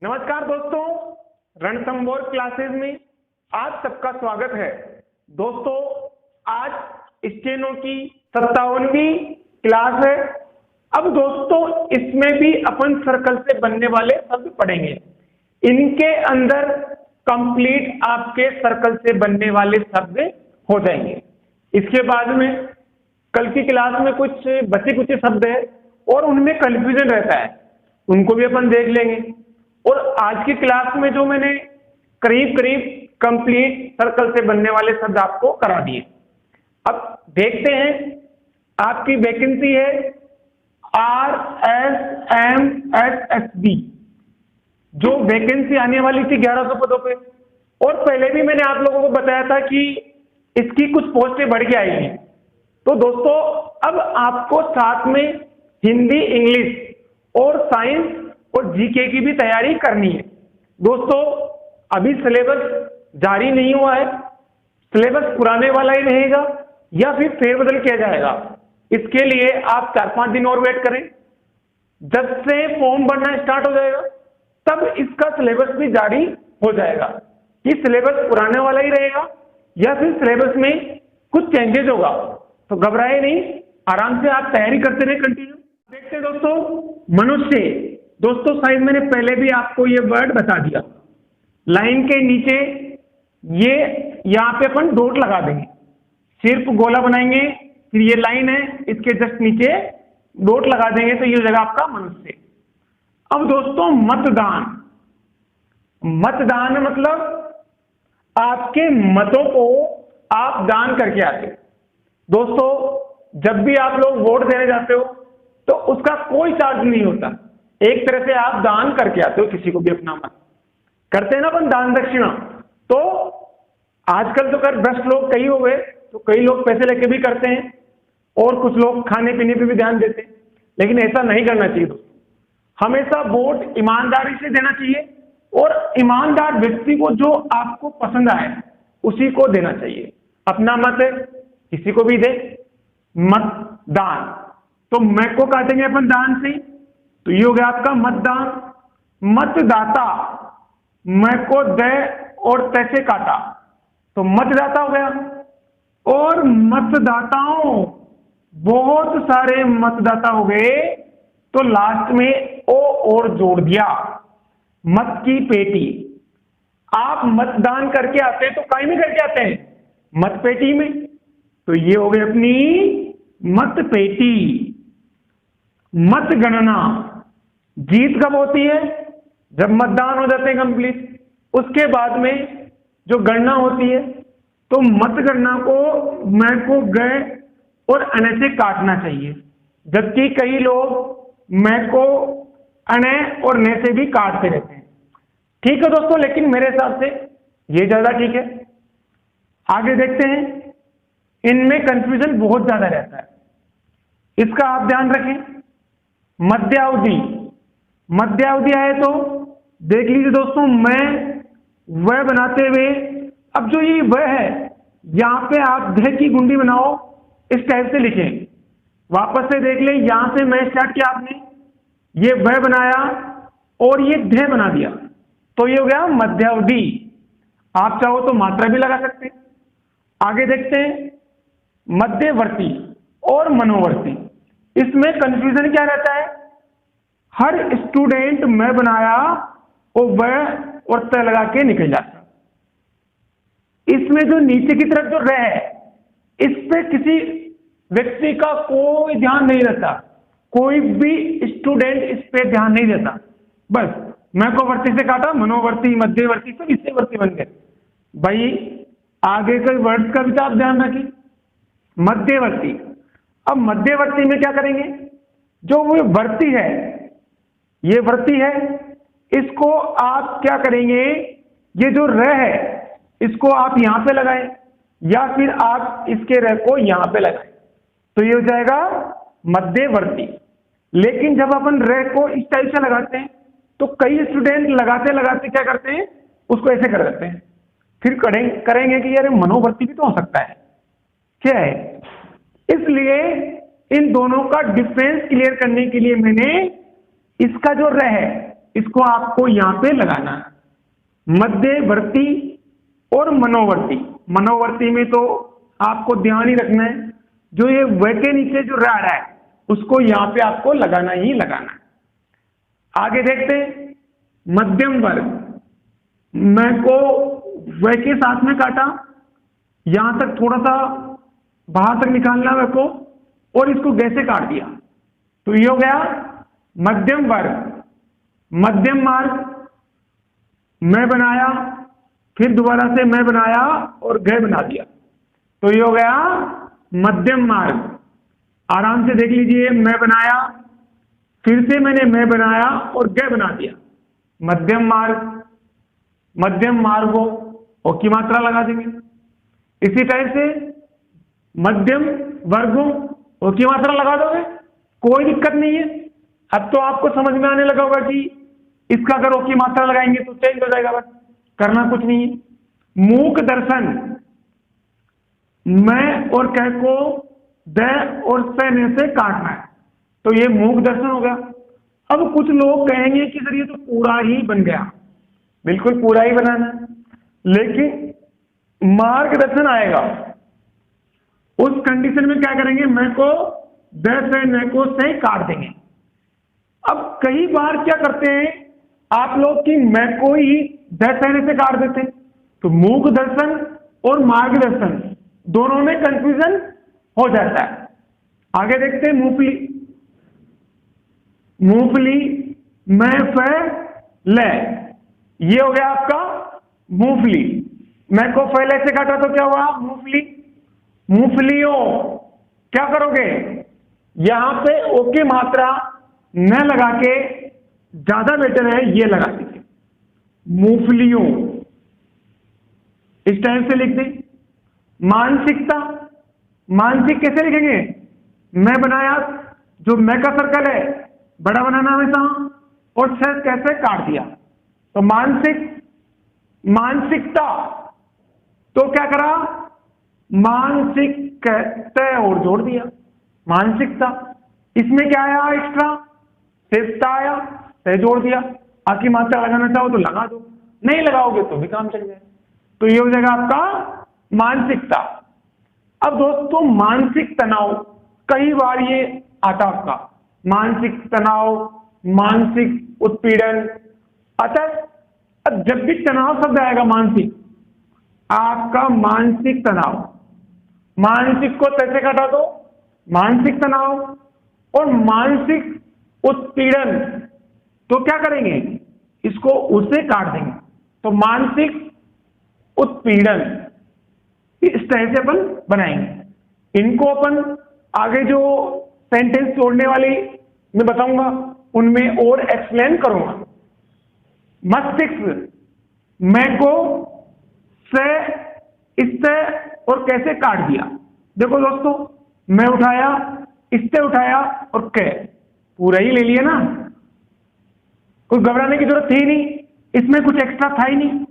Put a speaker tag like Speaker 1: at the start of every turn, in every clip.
Speaker 1: नमस्कार दोस्तों, रणथंभौर क्लासेस में आप सबका स्वागत है। दोस्तों, आज स्टेनो की 57वीं क्लास है। अब दोस्तों, इसमें भी अपन सर्कल से बनने वाले शब्द पढ़ेंगे। इनके अंदर कंप्लीट आपके सर्कल से बनने वाले शब्द हो जाएंगे। इसके बाद में कल की क्लास में कुछ बचे कुछ शब्द है और उनमें कंफ्यूजन रहता है, उनको भी अपन देख लेंगे। और आज की क्लास में जो मैंने करीब करीब कंप्लीट सर्कल से बनने वाले शब्द आपको करा दिए। अब देखते हैं, आपकी वैकेंसी है RSMSSB, जो वैकेंसी आने वाली थी 1100 पदों पे। और पहले भी मैंने आप लोगों को बताया था कि इसकी कुछ पोस्टें बढ़ के आएगी। तो दोस्तों, अब आपको साथ में हिंदी, इंग्लिश और साइंस और जीके की भी तैयारी करनी है। दोस्तों, अभी सिलेबस जारी नहीं हुआ है, सिलेबस पुराने वाला ही रहेगा या फिर फेरबदल किया जाएगा। इसके लिए आप 4-5 दिन और वेट करें। जब से फॉर्म भरना स्टार्ट हो जाएगा तब इसका सिलेबस भी जारी हो जाएगा कि सिलेबस पुराने वाला ही रहेगा या फिर सिलेबस में कुछ चेंजेस होगा। तो घबराए नहीं, आराम से आप तैयारी करते रहे कंटिन्यू। देखते हैं दोस्तों, मनुष्य। दोस्तों, शायद मैंने पहले भी आपको ये वर्ड बता दिया। लाइन के नीचे ये यहाँ पे अपन डॉट लगा देंगे, सिर्फ गोला बनाएंगे, फिर ये लाइन है, इसके जस्ट नीचे डॉट लगा देंगे तो ये हो जाएगा आपका मनुष्य। अब दोस्तों, मतदान। मतदान मतलब आपके मतों को आप दान करके आते हो। दोस्तों, जब भी आप लोग वोट देने जाते हो तो उसका कोई चार्ज नहीं होता, एक तरह से आप दान करके आते हो किसी को भी अपना मत। करते हैं ना अपन दान दक्षिणा। तो आजकल तो कर भ्रष्ट लोग कई हो गए, तो कई लोग पैसे लेके भी करते हैं और कुछ लोग खाने पीने पे भी ध्यान देते हैं, लेकिन ऐसा नहीं करना चाहिए दोस्तों। हमेशा वोट ईमानदारी से देना चाहिए और ईमानदार व्यक्ति को जो आपको पसंद आए उसी को देना चाहिए। अपना मत किसी को भी दे। मतदान, तो मैं को काटेंगे अपन दान से, तो ये हो गया आपका मतदान। मतदाता, मैं को दे और तैसे काटा तो मतदाता हो गया। और मतदाताओं, बहुत सारे मतदाता हो गए तो लास्ट में ओ और जोड़ दिया, मत की पेटी। आप मतदान करके आते हैं तो कहीं में करके आते हैं, मत पेटी में, तो ये हो गई अपनी मत पेटी। मतगणना, जीत कब होती है? जब मतदान हो जाते हैं कंप्लीट, उसके बाद में जो गणना होती है, तो मतगणना को मैं को गए और अने से काटना चाहिए, जबकि कई लोग मैं को अने और ने से भी काटते रहते हैं। ठीक है दोस्तों, लेकिन मेरे हिसाब से ये ज्यादा ठीक है। आगे देखते हैं, इनमें कंफ्यूजन बहुत ज्यादा रहता है, इसका आप ध्यान रखें। मध्यावधि, मध्यावधि आए तो देख लीजिए दोस्तों, मैं वह बनाते हुए, अब जो ये वह है यहां पे आप ध की गुंडी बनाओ, इस टाइप से लिखें। वापस से देख लें, यहां से मैं स्टार्ट किया, आपने ये वह बनाया और ये ध बना दिया, तो ये हो गया मध्यावधि। आप चाहो तो मात्रा भी लगा सकते हैं। आगे देखते हैं, मध्यवर्ती और मनोवर्ती। इसमें कंफ्यूजन क्या रहता है? हर स्टूडेंट मैं बनाया और वह और त लगा के निकल जाता। इसमें जो नीचे की तरफ जो रह है, इस पे किसी व्यक्ति का कोई ध्यान नहीं रहता, कोई भी स्टूडेंट इस पे ध्यान नहीं देता। बस मैं को वर्ती से काटा, मनोवर्ती, मध्यवर्ती, सब इससे वर्ती बन गए। भाई आगे के वर्ड्स का भी तो आप ध्यान रखिए। मध्यवर्ती, अब मध्यवर्ती में क्या करेंगे? जो वो वर्ती है, ये वर्ती है, इसको आप क्या करेंगे? ये जो र है इसको आप यहां पे लगाएं या फिर आप इसके र को यहां पे लगाएं, तो ये हो जाएगा मध्यवर्ती। लेकिन जब अपन र को इस टाइप से लगाते हैं तो कई स्टूडेंट लगाते लगाते क्या करते हैं, उसको ऐसे कर देते हैं, फिर करेंगे कि यार मनोवर्ती भी तो हो सकता है, क्या है। इसलिए इन दोनों का डिफरेंस क्लियर करने के लिए मैंने इसका जो र है इसको आपको यहाँ पे लगाना है, मध्यवर्ती और मनोवर्ती। मनोवर्ती में तो आपको ध्यान ही रखना है, जो ये व के नीचे जो रा है उसको यहाँ पे आपको लगाना ही लगाना है। आगे देखते हैं मध्यम वर्ग। मैं को व के साथ में काटा, यहां तक थोड़ा सा बाहर तक निकालना मेरे को, और इसको गैसे काट दिया, तो ये हो गया मध्यम वर्ग। मध्यम मार्ग मैं बनाया, फिर दोबारा से मैं बनाया और गै बना दिया, तो ये हो गया मध्यम मार्ग। आराम से देख लीजिए, मैं बनाया, फिर से मैंने मैं बनाया और गै बना दिया, मध्यम मार्ग। मध्यम मार्ग हो ओ की मात्रा लगा देंगे। इसी टाइप से मध्यम वर्ग हो ओ की मात्रा लगा दोगे, कोई दिक्कत नहीं है। अब तो आपको समझ में आने लगा होगा कि इसका अगर ओ की मात्रा लगाएंगे तो चेंज हो जाएगा, बस करना कुछ नहीं है। मूक दर्शन, मैं और कह को द और सहने से काटना है, तो ये मूक दर्शन हो गया। अब कुछ लोग कहेंगे कि सर ये तो पूरा ही बन गया, बिल्कुल पूरा ही बनाना है, लेकिन मार्गदर्शन आएगा। उस कंडीशन में क्या करेंगे, मैं को द से न को से काट देंगे। अब कई बार क्या करते हैं आप लोग कि मैं को ही द सहने से काट देते हैं, तो मूक दर्शन और मार्गदर्शन दोनों में कंफ्यूजन हो जाता है। आगे देखते हैं मूंगफली। मूंगफली मैं फ ले, ये हो गया आपका मूंगफली। मैं को पहले से काटा तो क्या हुआ मूंगफली। मूंगफलियों क्या करोगे, यहां पे ओ की मात्रा न लगा के ज्यादा बेटर है ये लगा दीजिए, मूंगफलियों इस टाइप से लिख दें। मानसिकता, मानसिक कैसे लिखेंगे, मैं बनाया, जो मैं का सर्कल है बड़ा बनाना हमेशा, और से कैसे काट दिया, तो मानसिक। मानसिकता तो क्या करा, मानसिक कहते और जोड़ दिया, मानसिकता। इसमें क्या आया एक्स्ट्रा, सिर्फ आया, से जोड़ दिया। आखिर मात्रा लगाना चाहो तो लगा दो, नहीं लगाओगे तो भी काम चल जाए, तो ये हो जाएगा आपका मानसिकता। अब दोस्तों मानसिक तनाव कई बार ये आता आपका, मानसिक तनाव, मानसिक उत्पीड़न। अतः जब भी तनाव शब्द आएगा मानसिक, आपका मानसिक तनाव, मानसिक को कैसे काटा दो, मानसिक तनाव और मानसिक उत्पीड़न, तो क्या करेंगे इसको उससे काट देंगे, तो मानसिक उत्पीड़न इस तरह से अपन बनाएंगे। इनको अपन आगे जो सेंटेंस जोड़ने वाली मैं बताऊंगा उनमें और एक्सप्लेन करूंगा। मस्तिष्क, मैं को से इससे और कैसे काट दिया, देखो दोस्तों मैं उठाया, इससे उठाया और कै पूरा ही ले लिया ना, कोई घबराने की जरूरत थी नहीं, इसमें कुछ एक्स्ट्रा था ही नहीं।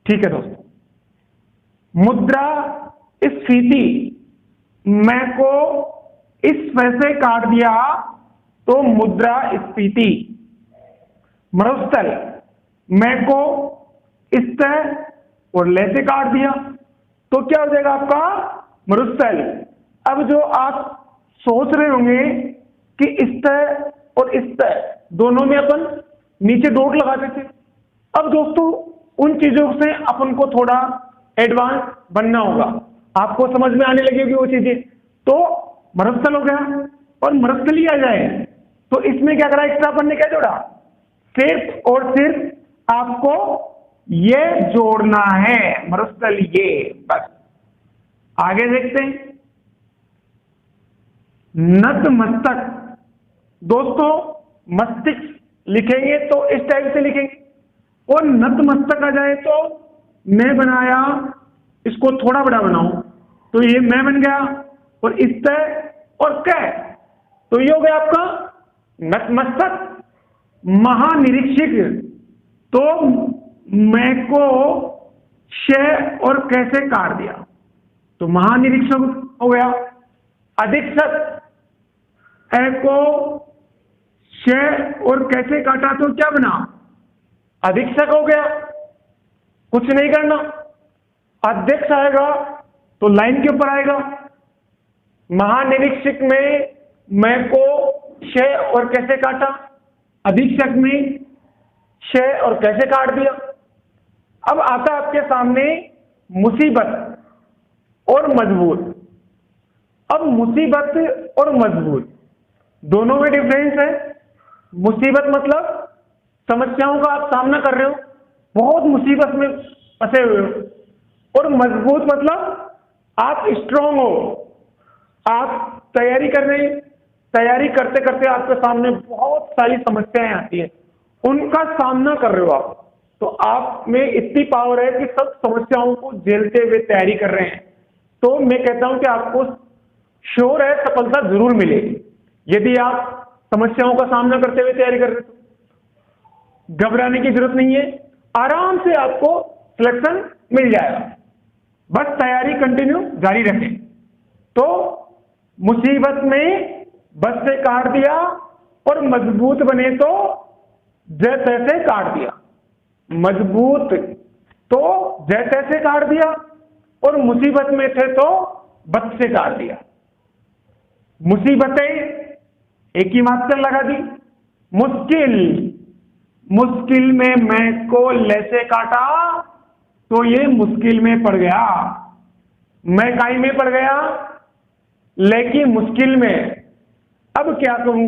Speaker 1: ठीक है दोस्तों, मुद्रा स्फीति, मैं को इस वैसे काट दिया तो मुद्रा स्फीति। मरुस्थल, मैं को इस तरह और ले से काट दिया तो क्या हो जाएगा आपका मरुस्थल। अब जो आप सोच रहे होंगे कि इस तरह और इस तरह दोनों में अपन नीचे डॉट लगाते थे, अब दोस्तों उन चीजों से अपन को थोड़ा एडवांस बनना होगा, आपको समझ में आने लगेगी वो चीजें। तो मरुस्थल हो गया और मरुस्थल ही आ जाए, तो इसमें क्या करा एक्स्ट्रा अपन ने क्या जोड़ा, सिर्फ और सिर्फ आपको ये जोड़ना है मरुस्थल, ये बस। आगे देखते हैं नतमस्तक। दोस्तों मस्तिष्क लिखेंगे तो इस टाइप से लिखेंगे, और नतमस्तक आ जाए तो मैं बनाया, इसको थोड़ा बड़ा बनाऊं तो ये मैं बन गया, और इस तरह और कै, तो ये हो गया आपका नतमस्तक। महानिरीक्षक, तो मैं को शय और कैसे काट दिया तो महानिरीक्षक हो गया। अधीक्षक, ए को शय और कैसे काटा तो क्या बना अधीक्षक हो गया, कुछ नहीं करना। अध्यक्ष आएगा तो लाइन के ऊपर आएगा। महानिरीक्षक में मैं को शय और कैसे काटा, अधीक्षक में शय और कैसे काट दिया। अब आता आपके सामने मुसीबत और मजबूत। अब मुसीबत और मजबूत दोनों में डिफरेंस है। मुसीबत मतलब समस्याओं का आप सामना कर रहे हो, बहुत मुसीबत में फंसे हुए हो, और मजबूत मतलब आप स्ट्रांग हो, आप तैयारी कर रहे हैं, तैयारी करते करते आपके सामने बहुत सारी समस्याएं आती हैं, उनका सामना कर रहे हो आप, तो आप में इतनी पावर है कि सब समस्याओं को झेलते हुए तैयारी कर रहे हैं। तो मैं कहता हूं कि आपको श्योर है सफलता जरूर मिलेगी यदि आप समस्याओं का सामना करते हुए तैयारी कर रहे हो। घबराने की जरूरत नहीं है, आराम से आपको सिलेक्शन मिल जाएगा, बस तैयारी कंटिन्यू जारी रखें। तो मुसीबत में बस से काट दिया और मजबूत बने तो जैसे तैसे काट दिया, मजबूत तो जैसे तैसे काट दिया, और मुसीबत में थे तो बस से काट दिया। मुसीबतें एक ही मात्रा लगा दी। मुश्किल, मुश्किल में मैं को ले से काटा तो ये मुश्किल में पड़ गया। मैं काई में पड़ गया, लेकिन मुश्किल में। अब क्या करूं,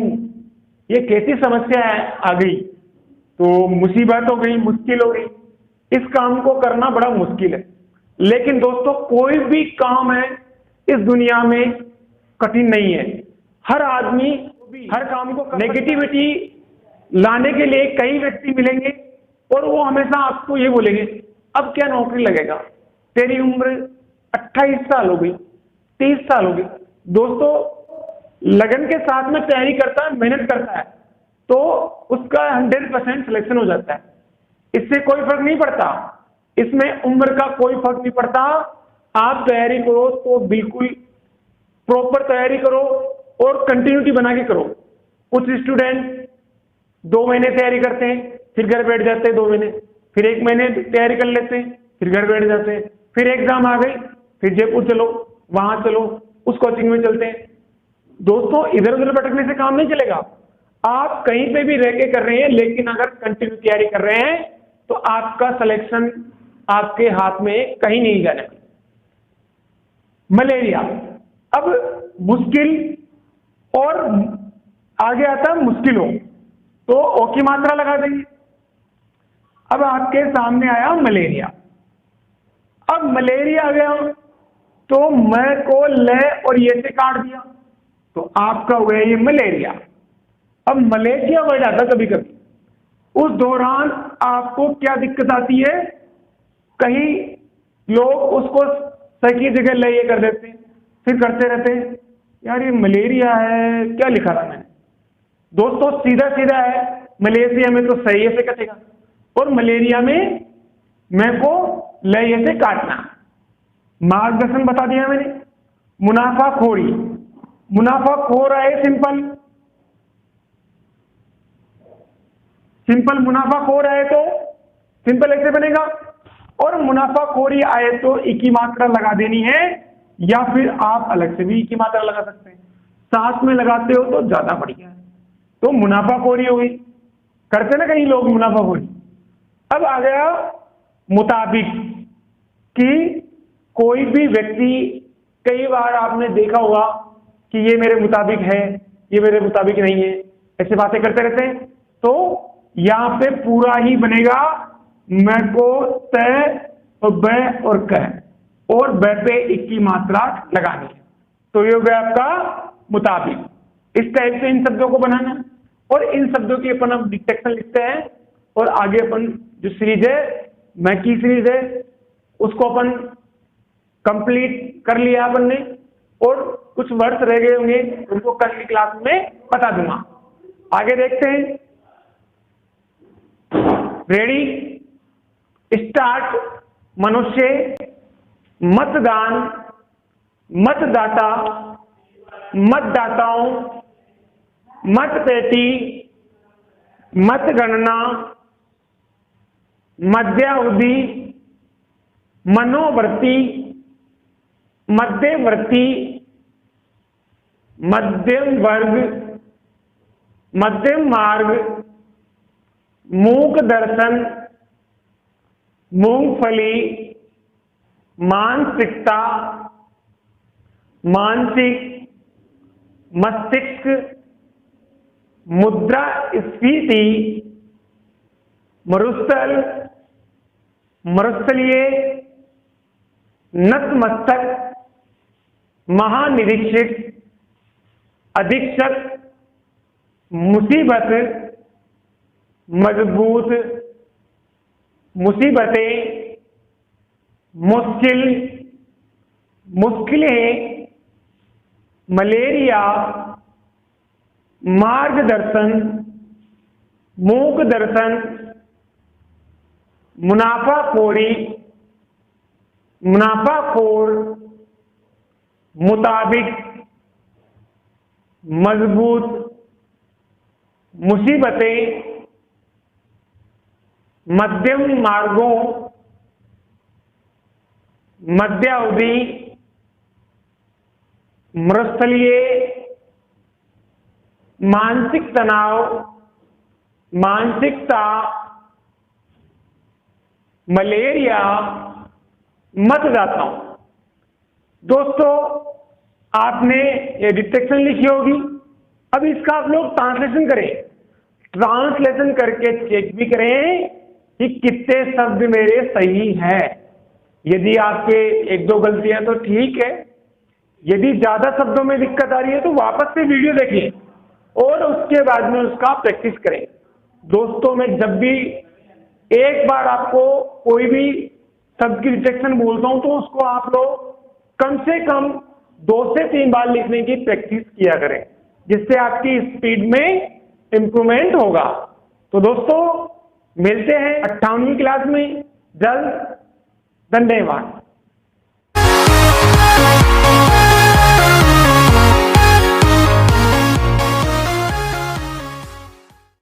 Speaker 1: ये कैसी समस्या है आ गई, तो मुसीबत हो गई, मुश्किल हो गई, इस काम को करना बड़ा मुश्किल है। लेकिन दोस्तों कोई भी काम है इस दुनिया में कठिन नहीं है। हर आदमी हर काम को नेगेटिविटी लाने के लिए कई व्यक्ति मिलेंगे और वो हमेशा आपको ये बोलेंगे अब क्या नौकरी लगेगा, तेरी उम्र 28 साल हो गई, 30 साल हो गई। दोस्तों लगन के साथ में तैयारी करता है, मेहनत करता है, तो उसका 100% सिलेक्शन हो जाता है। इससे कोई फर्क नहीं पड़ता, इसमें उम्र का कोई फर्क नहीं पड़ता। आप तैयारी करो तो बिल्कुल प्रॉपर तैयारी करो और कंटिन्यूटी बना के करो। कुछ स्टूडेंट 2 महीने तैयारी करते हैं, फिर घर बैठ जाते हैं 2 महीने, फिर 1 महीने तैयारी कर लेते हैं, फिर घर बैठ जाते हैं, फिर एग्जाम आ गई, फिर जयपुर चलो, वहां चलो, उस कोचिंग में चलते हैं। दोस्तों इधर उधर भटकने से काम नहीं चलेगा। आप कहीं पे भी रह के कर रहे हैं, लेकिन अगर कंटिन्यू तैयारी कर रहे हैं तो आपका सिलेक्शन आपके हाथ में कहीं नहीं जाने। मलेरिया, अब मुश्किल और आगे आता है मुश्किलों, तो ओ की मात्रा लगा देंगे। अब आपके सामने आया मलेरिया। अब मलेरिया आ गया तो मैं को ले और ये से काट दिया तो आपका हुआ ये मलेरिया। अब मलेरिया वर्ड आता कभी कभी, उस दौरान आपको क्या दिक्कत आती है, कहीं लोग उसको सही की जगह ले ये कर देते हैं, फिर करते रहते हैं यार ये मलेरिया है, क्या लिखा था मैंने। दोस्तों सीधा सीधा है, मलेरिया में तो सही से कटेगा और मलेरिया में मैं को लय से काटना। मार्गदर्शन बता दिया मैंने। मुनाफाखोरी, मुनाफाखोर है सिंपल, सिंपल मुनाफाखोर आए तो सिंपल ऐसे बनेगा, और मुनाफाखोरी आए तो एक ही मात्रा लगा देनी है, या फिर आप अलग से भी एक ही मात्रा लगा सकते हैं। साथ में लगाते हो तो ज्यादा बढ़िया है। तो मुनाफाखोरी हो गई, करते ना कई लोग मुनाफाखोरी। अब आ गया मुताबिक, कि कोई भी व्यक्ति, कई बार आपने देखा होगा कि ये मेरे मुताबिक है, ये मेरे मुताबिक नहीं है, ऐसे बातें करते रहते हैं। तो यहां पे पूरा ही बनेगा मैं को तय और ब और कह, और ब पे एक की मात्रा लगानी है, तो ये हो गया आपका मुताबिक। इस टाइप से इन शब्दों को बनाना, और इन शब्दों की अपन अब डिटेक्शन लिखते हैं, और आगे अपन जो सीरीज है मैं की सीरीज है उसको अपन कंप्लीट कर लिया अपन ने, और कुछ वर्ड्स रह गए होंगे उनको कल की क्लास में बता दूंगा। आगे देखते हैं। Ready, start. मनुष्य, मतदान, मतदाता, मतदाताओं, मतपेटी, मतगणना, मध्यावधि, मनोवर्ती, मध्यवर्ती, मध्यम वर्ग, मध्यम मार्ग, मूक दर्शन, मूंगफली, मानसिकता, मानसिक, मस्तिष्क, मुद्रास्फीति, मरुस्थल, मरुस्थलीय, नतमस्तक, महानिरीक्षक, अधीक्षक, मुसीबत, मजबूत, मुसीबतें, मुश्किल, मुश्किलें, मलेरिया, मार्गदर्शन, मूक दर्शन, मुनाफाखोरी, मुनाफाखोर, मुताबिक, मजबूत, मुसीबतें, मध्यम मार्गों, मध्यावधि, मरुस्थलीय, मानसिक तनाव, मानसिकता, मलेरिया, मतदाताओं। दोस्तों, आपने ये डिटेक्शन लिखी होगी। अब इसका आप लोग ट्रांसलेशन करें। ट्रांसलेशन करके चेक भी करें कि कितने शब्द मेरे सही हैं। यदि आपके एक दो गलतियां तो ठीक है, यदि ज्यादा शब्दों में दिक्कत आ रही है तो वापस से वीडियो देखिए और उसके बाद में उसका प्रैक्टिस करें। दोस्तों, मैं जब भी एक बार आपको कोई भी शब्द की डिटेक्शन बोलता हूं तो उसको आप लोग कम से कम 2 से 3 बार लिखने की प्रैक्टिस किया करें, जिससे आपकी स्पीड में इंप्रूवमेंट होगा। तो दोस्तों, मिलते हैं 58वीं क्लास में जल्द। धन्यवाद।